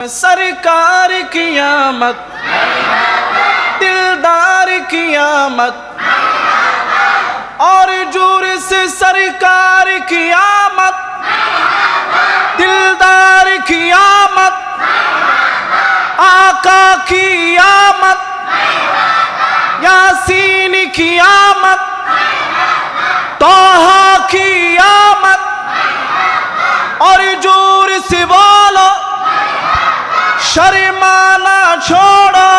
सरकार की आमद, दिलदार की आमद, और जोर से सरकार की आमद, दिलदार की आमद, आका की आमद, यासीन की आमद, तोहा की आमद, और जोर से बोलो शर्माना छोड़ो।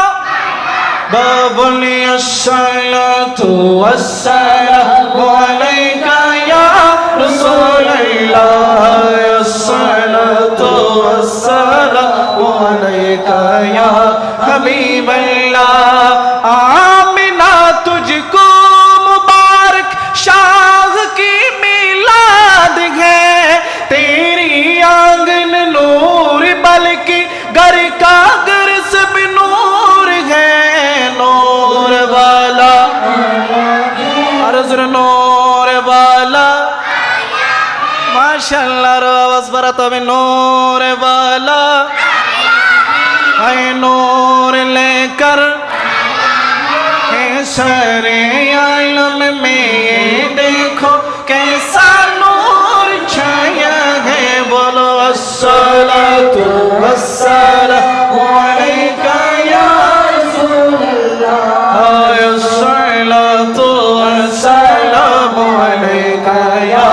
बबुल अस्सलातु वस्सलामु अलैका या रसूल अल्लाह, अस्सलातु वस्सलामु अलैका या हबीब अल्लाह। आमिना तुझको मुबारक शाह की मिलाद है, तेरी आंगन नूर बल्कि घर का घर सब नूर है। नूर वाला अर्ज़ नूर वाला, माशाअल्लाह आवाज बड़ा तो नूर वाला है। नूर लेकर है सारे आलम में, ये देखो कैसा नूर छाया है। बोलो अस्सलातु वस्सलामु अलैका या रसूलल्लाह, अस्सलातु वस्सलामु अलैका या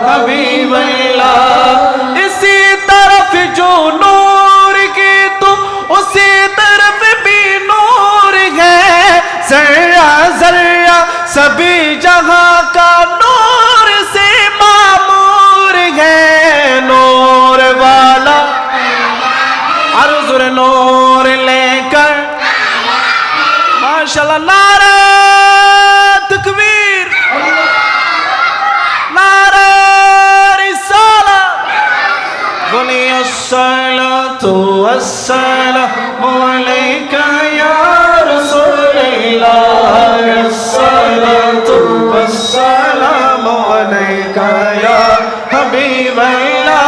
हबीब अल्लाह। इसी तरफ जो नूर की तुम, उसी तरफ भी नूर है। जर्रा जर्रा सभी जहां का नूर से मामूर है। नूर वाला अर्ज़ नूर लेकर, माशाअल्लाह नारे तकबीर, नारे रिसालत। बोलिए अस्सलातु वस्सलामु अलैका या रसूल अल्लाह, अस्सलातु वस्सलामु अलैका या हबीब अल्लाह,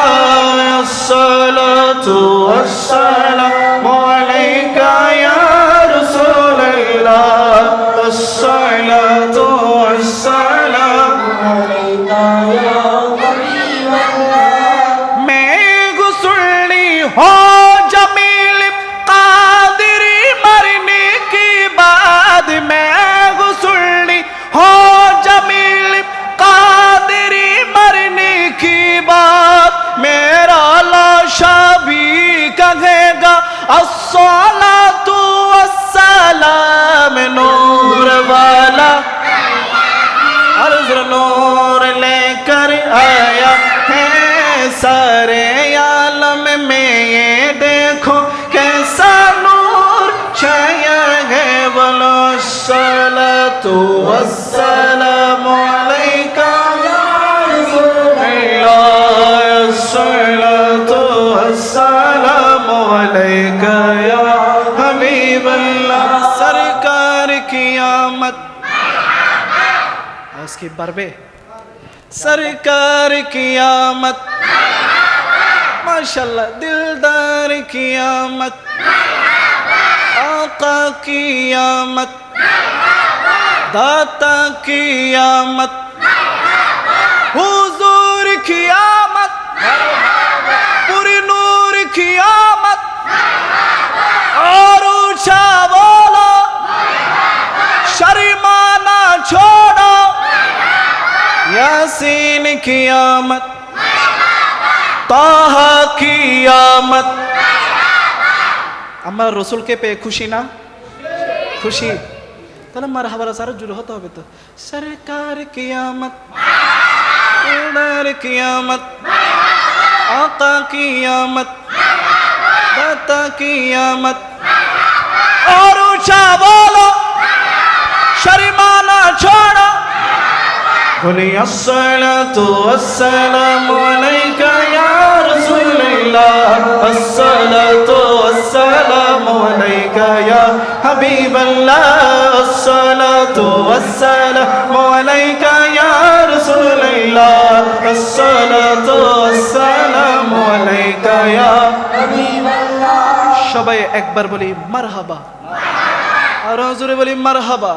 अस्सलातु वस्सलामु अलैका या रसूल अल्लाह, अस्सलातु वस्सलामु अलैका या हबीब अल्लाह। मैं गुस्ली हो जमील कादिरी मरने की बाद, मैं गुस्ली हो जमील कादिरी मरने की बात, मेरा लाशा भी कहेगा अस्सलातु वस्सलाम। नूर वाला अर्ज़ नूर लेकर आया है सारे आलम में, ये देखो कैसा नूर छाया है। बोलो अस्सलातु वस्सलामु अलैका या रसूल अल्लाह, अस्सलातु वस्सलामु अलैका या हबीब अल्लाह। सरकार की आमद, उसकी बरबे सरकार की आमद, माशाअल्लाह दिलदार की आमद, आका की आमद, दाता की आमद, हुजूर की आमद, पूरी नूर की आमद, और ऊंचा बोलो शर्माना छोड़ो। यासीन की आमद, ताहा की आमद। আমার রসুলকে পেয়ে খুশি না? খুশি? তাহলে মারহাবা সারা জুড়ে হতে হবে তো। সরকার কি আমত, দিলদার কি আমত, आका की आमद, दाता की आमद, और ऊंचा बोलो शर्माना छोड़ो। बोलिए अस्सलातु वस्सलामु अलैका या रसूल अल्लाह, अस्सलातु वस्सलामु अलैका या हबीब अल्लाह, अस्सलातु वस्सलामु अलैका या रसूल अल्लाह, अस्सलातु वस्सलामु अलैका या हबीब अल्लाह। সবাই একবার বলি মারহাবা, আরো জোরে বলি মারহাবা।